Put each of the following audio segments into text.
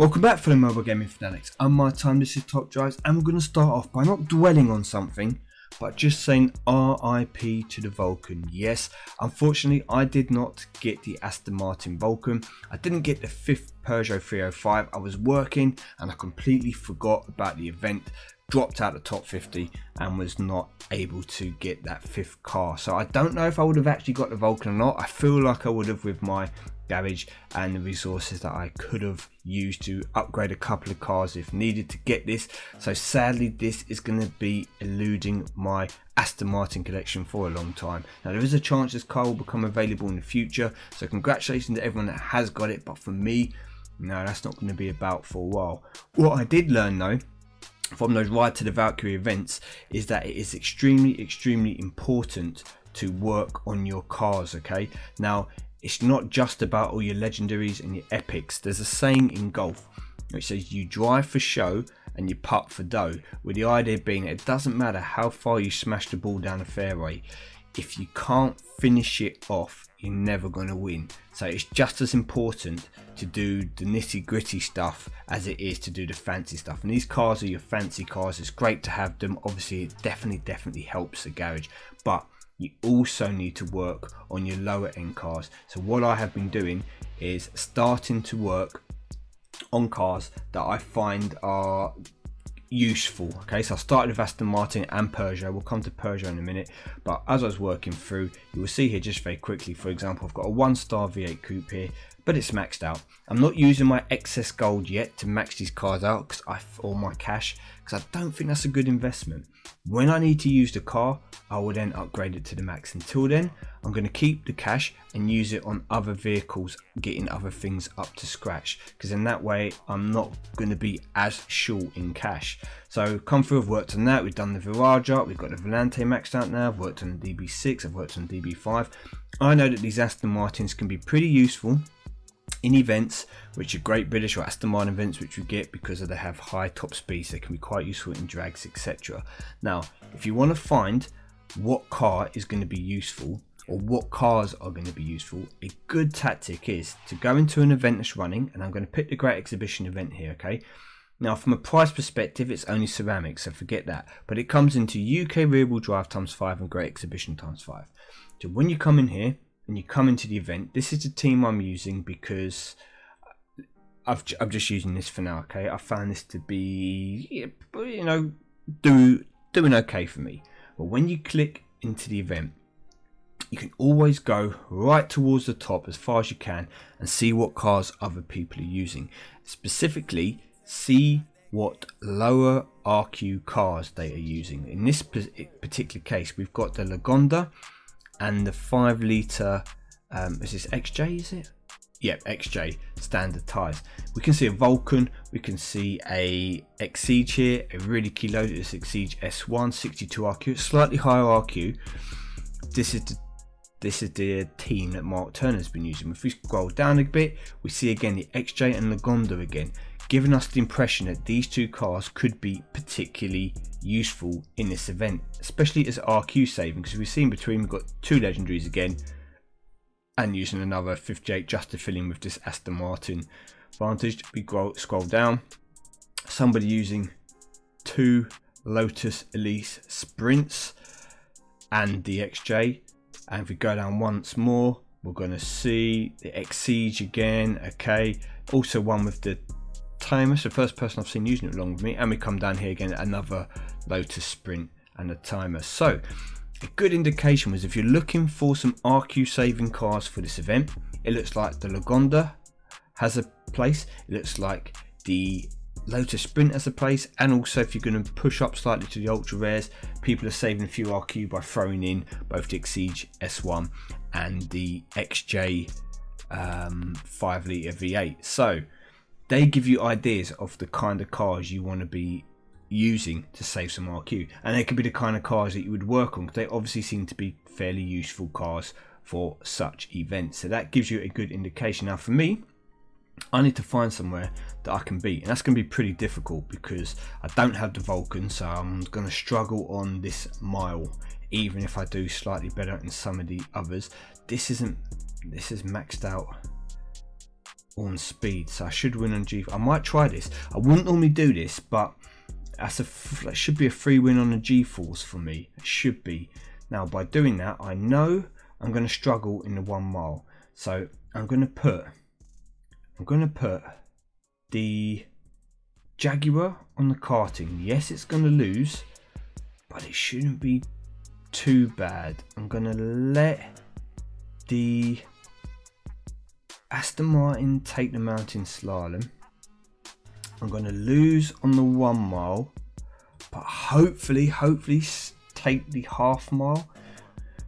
Welcome back, fellow mobile gaming fanatics. I'm MyTyme, this is Top Drives, and we're going to start off by not dwelling on something, but just saying RIP to the Vulcan. Yes, unfortunately, I did not get the Aston Martin Vulcan. I didn't get the 5th Peugeot 305. I was working and I completely forgot about the event, dropped out the top 50 and was not able to get that 5th car. So I don't know if I would have actually got the Vulcan or not. I feel like I would have with my garage and the resources that I could have used to upgrade a couple of cars if needed to get this. So sadly, this is going to be eluding my Aston Martin collection for a long time. Now there is a chance this car will become available in the future, so congratulations to everyone that has got it, but for me, no, that's not going to be about for a while. What I did learn though from those Ride to the Valkyrie events is that it is extremely important to work on your cars. Okay, now it's not just about all your legendaries and your epics. There's a saying in golf which says you drive for show and you putt for dough, with the idea being it doesn't matter how far you smash the ball down the fairway, if you can't finish it off, you're never going to win. So it's just as important to do the nitty gritty stuff as it is to do the fancy stuff, and these cars are your fancy cars. It's great to have them, obviously it definitely helps the garage, but you also need to work on your lower end cars. So what I have been doing is starting to work on cars that I find are useful. Okay, so I started with Aston Martin and Peugeot. We'll come to Peugeot in a minute, but as I was working through, you will see here just very quickly, for example, I've got a 1-star V8 coupe here, but it's maxed out. I'm not using my excess gold yet to max these cars out or my cash, because I don't think that's a good investment. When I need to use the car, I will then upgrade it to the max. Until then, I'm going to keep the cash and use it on other vehicles, getting other things up to scratch, because in that way I'm not going to be as short in cash. So come through, I've worked on that. We've done the Viraja, we've got the Volante maxed out now, I've worked on the DB6, I've worked on DB5. I know that these Aston Martins can be pretty useful in events, which are Great British or Aston Martin events, which you get because they have high top speeds. They can be quite useful in drags, etc. Now, if you want to find what car is going to be useful, or what cars are going to be useful, a good tactic is to go into an event that's running, and I'm going to pick the Great Exhibition event here. Okay, now from a price perspective, it's only ceramics, so forget that, but it comes into UK rear wheel drive ×5 and Great Exhibition ×5. So when you come in here and you come into the event, this is the team I'm using because I'm just using this for now. Okay, I found this to be, you know, doing okay for me. But when you click into the event, you can always go right towards the top as far as you can and see what cars other people are using. Specifically, see what lower RQ cars they are using. In this particular case, we've got the Lagonda and the 5 litre, is this XJ, is it? Yeah, XJ standard tyres. We can see a Vulcan, we can see a Exige here, a really key loaded Exige S1, 62 RQ, slightly higher RQ. This is the team that Mark Turner's been using. If we scroll down a bit, we see again the XJ and Lagonda again, giving us the impression that these two cars could be particularly useful in this event, especially as RQ saving, because we've seen between, we've got 2 legendaries again, and using another 58 just to fill in with this Aston Martin Vantage. We scroll down, somebody using 2 Lotus Elise Sprints and the XJ, and if we go down once more, we're going to see the Exige again. Okay, also one with the timer, so first person I've seen using it along with me, and we come down here again, another Lotus Sprint and a timer. So a good indication was if you're looking for some RQ saving cars for this event, it looks like the Lagonda has a place, it looks like the Lotus Sprint has a place, and also if you're going to push up slightly to the ultra rares, people are saving a few RQ by throwing in both the Exige S1 and the XJ 5 litre V8. So they give you ideas of the kind of cars you want to be using to save some RQ, and they could be the kind of cars that you would work on, because they obviously seem to be fairly useful cars for such events. So that gives you a good indication. Now for me, I need to find somewhere that I can beat, and that's going to be pretty difficult because I don't have the Vulcan, so I'm going to struggle on this mile, even if I do slightly better than some of the others. This is maxed out on speed, so I should win on G. I might try this. I wouldn't normally do this, but that should be a free win on the G-force for me. It should be. Now by doing that, I know I'm going to struggle in the 1 mile, so I'm going to put the Jaguar on the karting. Yes, it's going to lose, but it shouldn't be too bad. I'm going to let the Aston Martin take the mountain slalom. I'm going to lose on the 1 mile, but hopefully take the half mile.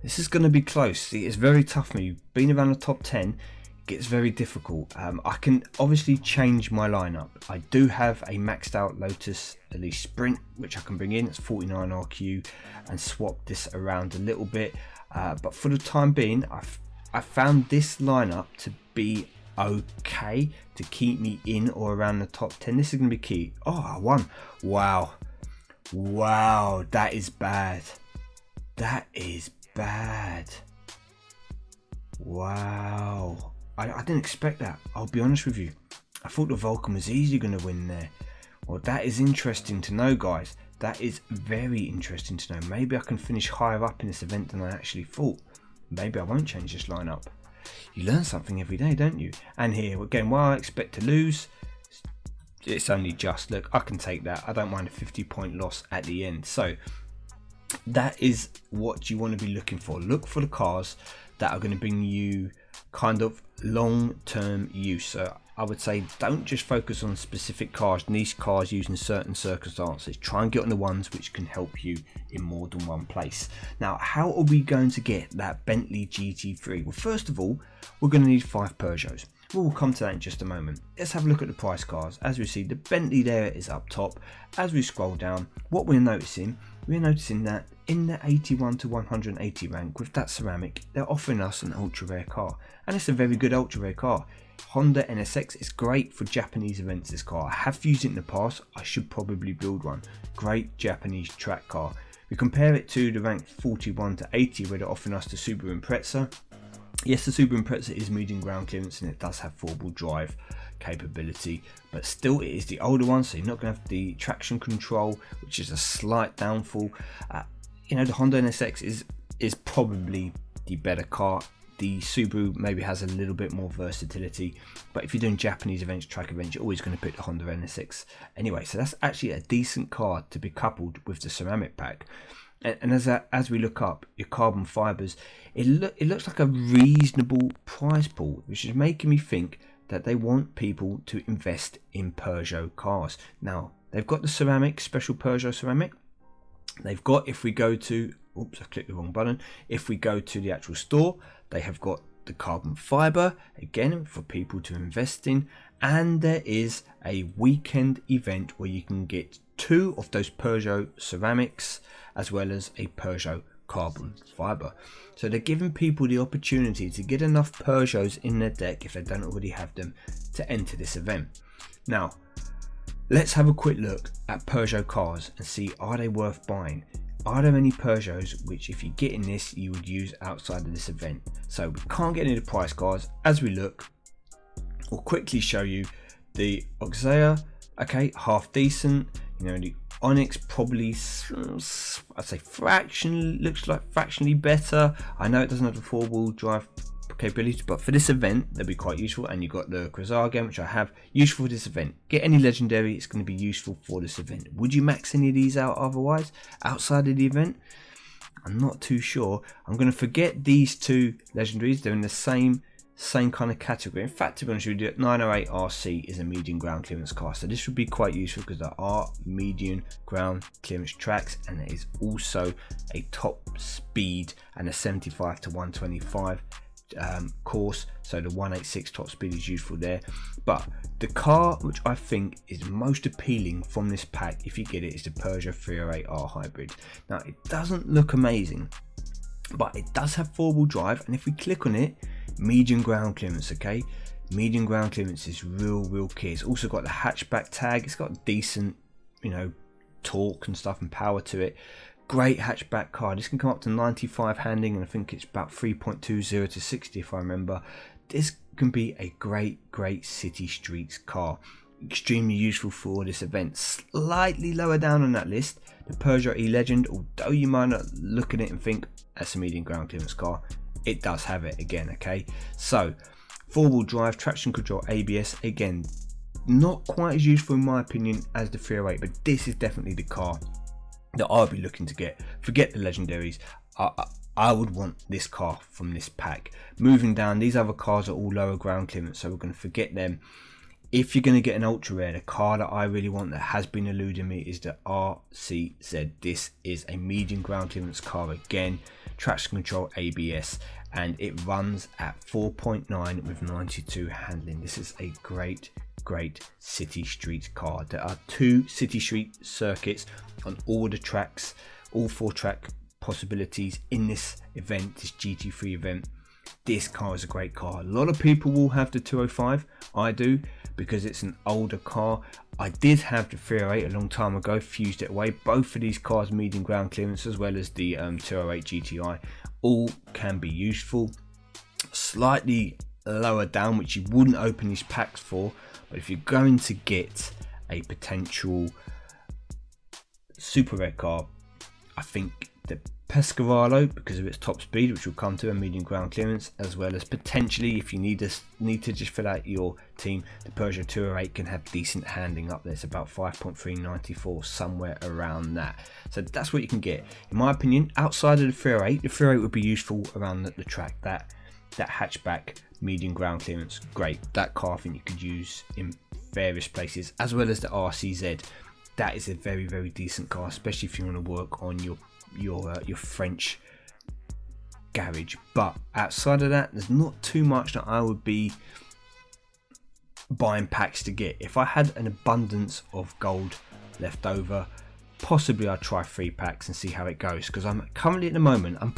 This is going to be close. See, it's very tough for me. Being around the top 10 gets very difficult. I can obviously change my lineup. I do have a maxed out Lotus Elise Sprint, which I can bring in. It's 49 RQ, and swap this around a little bit. But for the time being, I found this lineup to be okay to keep me in or around the top 10. This is going to be key. Oh, I won. Wow, that is bad. That is bad. Wow, I didn't expect that. I'll be honest with you. I thought the Vulcan was easily going to win there. Well, that is interesting to know, guys. That is very interesting to know. Maybe I can finish higher up in this event than I actually thought. Maybe I won't change this lineup. You learn something every day, don't you? And here again, while I expect to lose, it's only just. Look, I can take that. I don't mind a 50-point loss at the end. So that is what you want to be looking for. Look for the cars that are going to bring you kind of long-term use. So I would say don't just focus on specific cars, niche cars used in certain circumstances. Try and get on the ones which can help you in more than one place. Now, how are we going to get that Bentley GT3? Well, first of all, we're going to need 5 Peugeots. We'll come to that in just a moment. Let's have a look at the price cars. As we see, the Bentley there is up top. As we scroll down, what we're noticing that in the 81 to 180 rank with that ceramic, they're offering us an ultra rare car, and it's a very good ultra rare car. Honda NSX is great for Japanese events. This car, I have used it in the past. I should probably build one. Great Japanese track car. We compare it to the rank 41 to 80 where they're offering us the Subaru Impreza. Yes, the Subaru Impreza is medium ground clearance and it does have 4-wheel drive capability, but still it is the older one, so you're not going to have the traction control, which is a slight downfall. You know, the Honda NSX is probably the better car. The Subaru maybe has a little bit more versatility, but if you're doing Japanese events, track events, you're always going to pick the Honda NSX anyway. So that's actually a decent car to be coupled with the ceramic pack. And as we look up your carbon fibers, it looks like a reasonable price pool, which is making me think that they want people to invest in Peugeot cars. Now they've got the ceramic, special Peugeot ceramic. They've got, if we go to, oops, I clicked the wrong button. If we go to the actual store, they have got the carbon fiber, again for people to invest in, and there is a weekend event where you can get 2 of those Peugeot ceramics as well as a Peugeot carbon fiber. So they're giving people the opportunity to get enough Peugeots in their deck, if they don't already have them, to enter this event. Now let's have a quick look at Peugeot cars and see, are they worth buying? Are there any Peugeots which, if you get in this, you would use outside of this event? So we can't get into the price cars. As we look, we'll quickly show you the Oxea. Okay, half decent. You know, the Onyx probably, I'd say looks like fractionally better. I know it doesn't have the 4-wheel drive capability, but for this event they'll be quite useful. And you've got the Quasar again, which I have, useful for this event. Get any legendary, it's going to be useful for this event. Would you max any of these out otherwise outside of the event? I'm not too sure. I'm going to forget these 2 legendaries. They're in the same kind of category. In fact, to be honest with you, 908 RC is a medium ground clearance car, so this would be quite useful because there are medium ground clearance tracks, and there is also a top speed and a 75 to 125 course, so the 186 top speed is useful there. But the car which I think is most appealing from this pack, if you get it, is the Peugeot 308R hybrid. Now it doesn't look amazing, but it does have 4-wheel drive, and if we click on it, medium ground clearance. Okay, medium ground clearance is real key. It's also got the hatchback tag. It's got decent, you know, torque and stuff and power to it. Great hatchback car. This can come up to 95 handling, and I think it's about 3.20 to 60 if I remember. this can be a great city streets car. Extremely useful for this event. Slightly lower down on that list, the Peugeot E-Legend, although you might not look at it and think that's a medium ground clearance car, it does have it again, okay? So, 4-wheel drive, traction control, ABS, again, not quite as useful in my opinion as the 308, but this is definitely the car that I'll be looking to get. Forget the legendaries, I would want this car from this pack. Moving down, these other cars are all lower ground clearance, so we're going to forget them. If you're going to get an ultra rare, the car that I really want that has been eluding me is the RCZ. This is a medium ground clearance car again, traction control, ABS, and it runs at 4.9 with 92 handling. This is a great city street car. There are 2 city street circuits on all the tracks, all 4 track possibilities in this event, this GT3 event. This car is a great car. A lot of people will have the 205. I do, because it's an older car. I did have the 308 a long time ago, fused it away. Both of these cars medium ground clearance, as well as the 208 GTI, all can be useful. Slightly lower down, which you wouldn't open these packs for, but if you're going to get a potential super rare car, I think the Pescarolo, because of its top speed, which will come to a medium ground clearance, as well as potentially, if you need to just fill out your team, the Peugeot 208 can have decent handling up there. It's about 5.394, somewhere around that. So that's what you can get. In my opinion, outside of the 308, the 308 would be useful around the track. That hatchback medium ground clearance, great. That car I think you could use in various places, as well as the RCZ. That is a very decent car, especially if you want to work on your French garage. But outside of that, there's not too much that I would be buying packs to get. If I had an abundance of gold left over, possibly I'd try 3 packs and see how it goes, because I'm currently at the moment I'm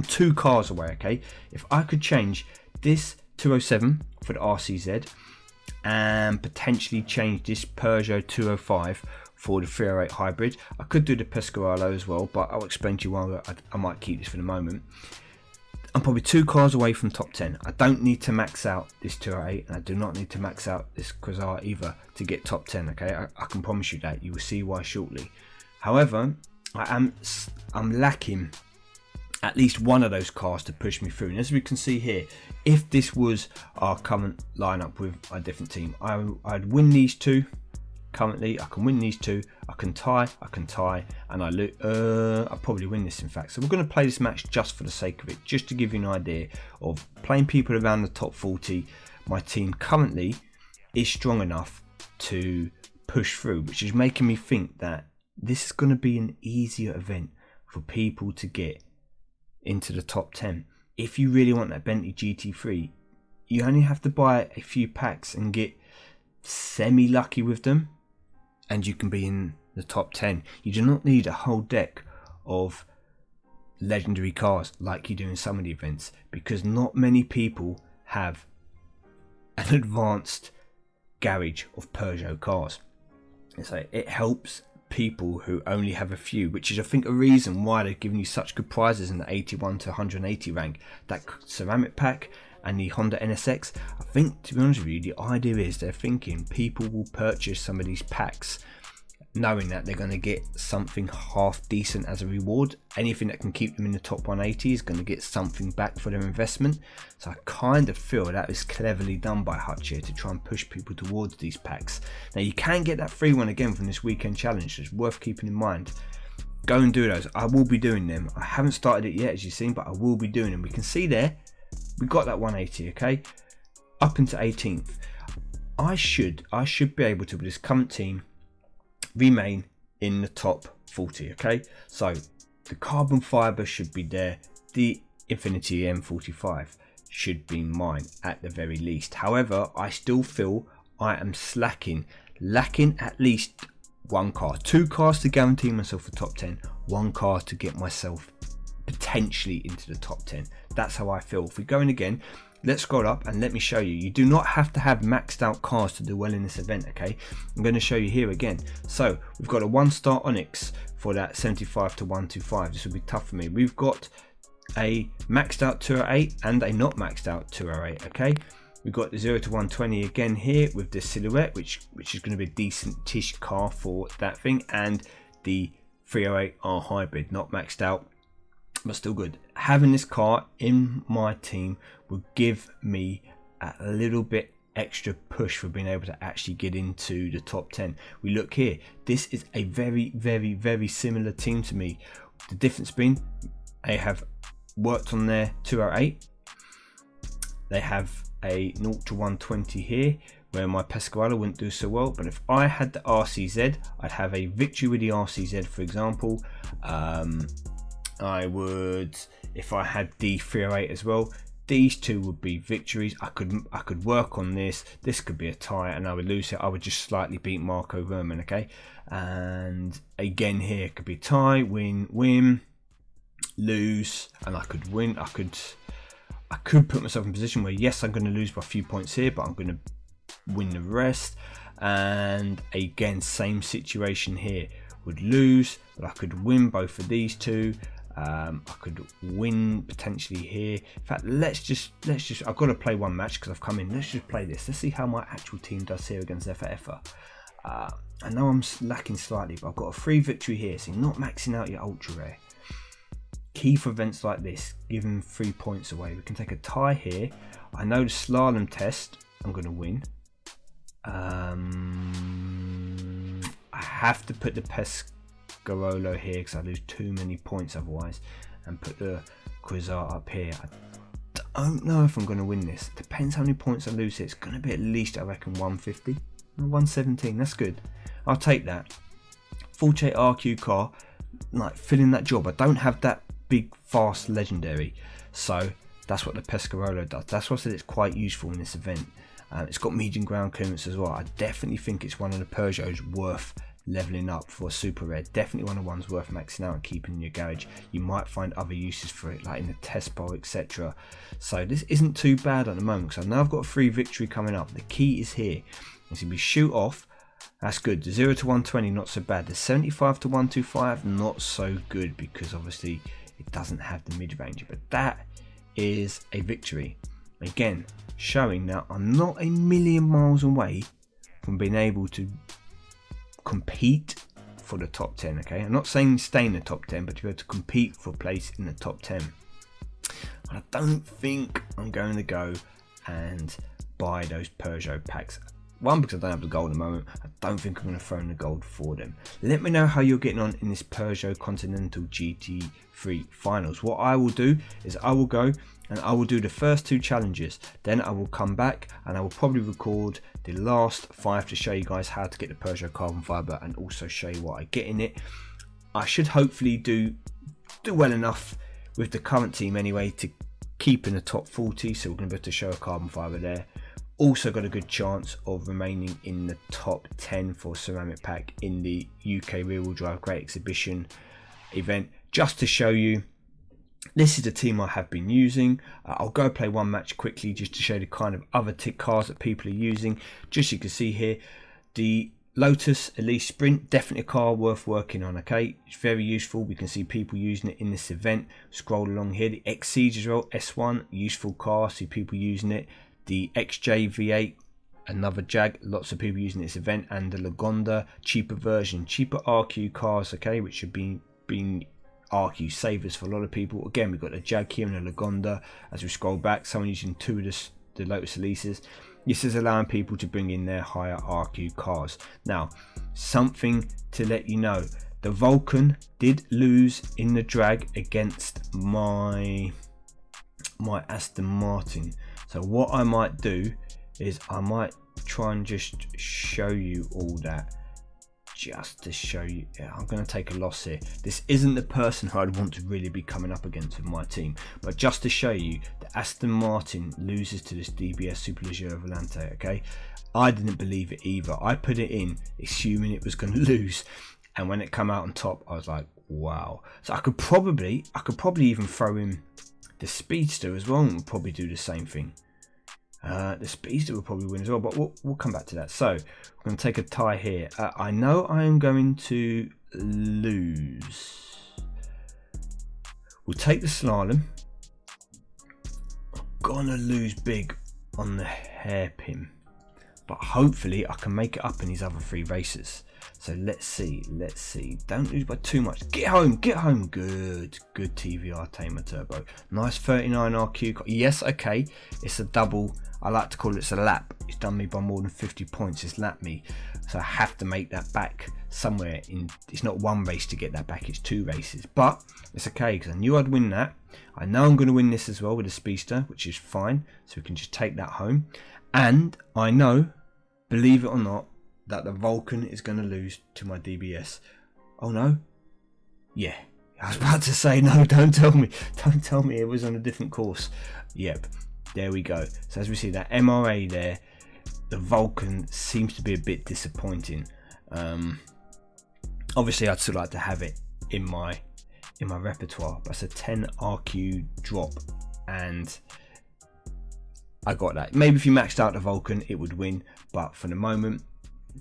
2 cars away, okay? If I could change this 207 for the RCZ and potentially change this Peugeot 205 for the 308 hybrid, I could do the Pescarolo as well, but I'll explain to you why I might keep this for the moment. I'm probably 2 cars away from top 10. I don't need to max out this 208, and I do not need to max out this Quasar either to get top 10, okay? I can promise you that. You will see why shortly. However, I'm lacking at least one of those cars to push me through. And as we can see here, if this was our current lineup with a different team, I'd win these 2. Currently, I can win these 2. I can tie, and I'll probably win this, in fact. So we're going to play this match just for the sake of it, just to give you an idea of playing people around the top 40. My team currently is strong enough to push through, which is making me think that this is going to be an easier event for people to get into the top 10. If you really want that Bentley GT3, you only have to buy a few packs and get semi lucky with them, and you can be in the top 10. You do not need a whole deck of legendary cars like you do in some of the events, because not many people have an advanced garage of Peugeot cars. So it helps people who only have a few, which is I think a reason why they've given you such good prizes in the 81 to 180 rank. That ceramic pack and the Honda NSX, I think, to be honest with you, the idea is they're thinking people will purchase some of these packs knowing that they're going to get something half decent as a reward. Anything that can keep them in the top 180 is going to get something back for their investment. So I kind of feel that is cleverly done by Hutch here to try and push people towards these packs. Now you can get that free one again from this weekend challenge, so it's worth keeping in mind. Go and do those. I will be doing them. I haven't started it yet, as you've seen, but I will be doing them. We can see there we got that 180, okay, up into 18th. I should be able to, with this current team, remain in the top 40, okay? So the carbon fiber should be there. The Infinity M45 should be mine at the very least. However, I still feel I am lacking at least 1 car. 2 cars to guarantee myself a top 10, 1 car to get myself potentially into the top 10. That's how I feel. If we go in again, let's scroll up and let me show you. You do not have to have maxed out cars to do well in this event, okay? I'm going to show you here again. So we've got a 1-star Onyx for that 75 to 125. This will be tough for me. We've got a maxed out 208 and a not maxed out 208. Okay, we've got the 0 to 120 again here with the Silhouette, which is going to be a decent-ish car for that thing, and the 308R hybrid, not maxed out but still good. Having this car in my team will give me a little bit extra push for being able to actually get into the top 10. We look here, this is a very similar team to me. The difference being they have worked on their 208, they have a 0 to 120 here where my Pescarolo wouldn't do so well, but if I had the RCZ, I'd have a victory with the RCZ, for example. I would, if I had the 308 as well, these two would be victories. I could work on this. This could be a tie, and I would lose it. I would just slightly beat Marco Verman, okay? And again here, it could be tie, win, lose, and I could win. I could put myself in a position where, yes, I'm going to lose by a few points here, but I'm going to win the rest. And again, same situation here. Would lose, but I could win both of these two. I could win potentially here. In fact, let's just I've got to play one match because I've come in. Let's just play this. Let's see how my actual team does here against FFA. I know I'm lacking slightly, but I've got a free victory here, so you're not maxing out your ultra rare. Key for events like this, giving 3 points away. We can take a tie here. I know the slalom test I'm going to win. I have to put the Pescarolo here because I lose too many points otherwise, and put the Quasar up here. I don't know if I'm going to win this. Depends how many points I lose here. It's going to be at least, I reckon, 150, 117. That's good. I'll take that. Forte RQ car, like filling that job. I don't have that big fast legendary, so that's what the Pescarolo does. That's why I said it's quite useful in this event. It's got medium ground clearance as well. I definitely think it's one of the Peugeots worth leveling up for a super rare. Definitely one of the ones worth maxing out and keeping in your garage. You might find other uses for it, like in the test bowl, etc. So this isn't too bad at the moment. So I know I've got a free victory coming up. The key is here. It's going to be shoot off. That's good. The 0 to 120, not so bad. The 75 to 125, not so good because obviously it doesn't have the mid-range. But that is a victory. Again, showing that I'm not a million miles away from being able to compete for the top 10. Okay, I'm not saying stay in the top 10, but to be able to compete for a place in the top 10. I don't think I'm going to go and buy those Peugeot packs. One, because I don't have the gold at the moment. I don't think I'm going to throw in the gold for them. Let me know how you're getting on in this Peugeot Continental GT3 finals. What I will do is I will go and I will do the first 2 challenges. Then I will come back and I will probably record the last 5 to show you guys how to get the Peugeot carbon fiber and also show you what I get in it. I should hopefully do well enough with the current team anyway to keep in the top 40. So we're going to be able to show a carbon fiber there. Also got a good chance of remaining in the top 10 for ceramic pack in the UK rear wheel drive Great Exhibition event. Just to show you, this is the team I have been using. I'll go play one match quickly just to show the kind of other cars that people are using. Just you can see here, the Lotus Elise Sprint, definitely a car worth working on. Okay, it's very useful. We can see people using it in this event. Scroll along here, the X-Siege as well, S1, useful car, see people using it. The XJ V8, another Jag, lots of people using this event, and the Lagonda, cheaper version, cheaper RQ cars, okay, which have been RQ savers for a lot of people. Again, we've got the Jag here and the Lagonda. As we scroll back, someone using 2 of the Lotus Elises. This is allowing people to bring in their higher RQ cars. Now, something to let you know, the Vulcan did lose in the drag against my Aston Martin. So what I might do is I might try and just show you all that, just to show you. Yeah, I'm going to take a loss here. This isn't the person who I'd want to really be coming up against with my team, but just to show you that Aston Martin loses to this DBS Superleggero Volante. Okay, I didn't believe it either. I put it in assuming it was going to lose, and when it came out on top, I was like, wow. So I could probably even throw in the Speedster as well, and we'll probably do the same thing. The Speedster will probably win as well, but we'll come back to that. So we're going to take a tie here. I know I am going to lose. We'll take the Slalom. gonna lose big on the hairpin, but hopefully I can make it up in these other 3 races. So let's see, don't lose by too much. Get home, good TVR Tamer Turbo. Nice 39 RQ, yes, okay, it's a double. I like to call it a lap. It's done me by more than 50 points, it's lapped me. So I have to make that back somewhere in, it's not 1 race to get that back, it's 2 races. But it's okay, because I knew I'd win that. I know I'm going to win this as well with the Speedster, which is fine. So we can just take that home. And I know, believe it or not, that the Vulcan is going to lose to my DBS. Oh no? Yeah. I was about to say, no, don't tell me. Don't tell me it was on a different course. Yep. There we go. So as we see that MRA there, the Vulcan seems to be a bit disappointing. Obviously I'd still like to have it in my repertoire, but it's a 10 RQ drop and I got that. Maybe if you maxed out the Vulcan it would win, but for the moment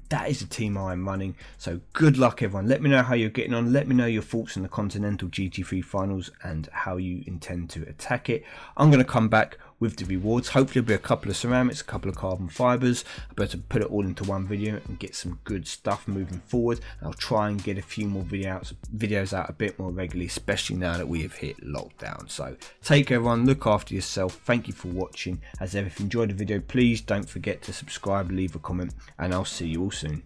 that is the team I'm running. So good luck everyone. Let me know how you're getting on. Let me know your thoughts on the Continental GT3 finals and how you intend to attack it. I'm going to come back with the rewards. Hopefully there'll be a couple of ceramics, a couple of carbon fibers. I better put it all into one video and get some good stuff moving forward. I'll try and get a few more videos out a bit more regularly, especially now that we have hit lockdown. So take care everyone, look after yourself. Thank you for watching. As ever, if you enjoyed the video, please don't forget to subscribe, leave a comment, and I'll see you all soon.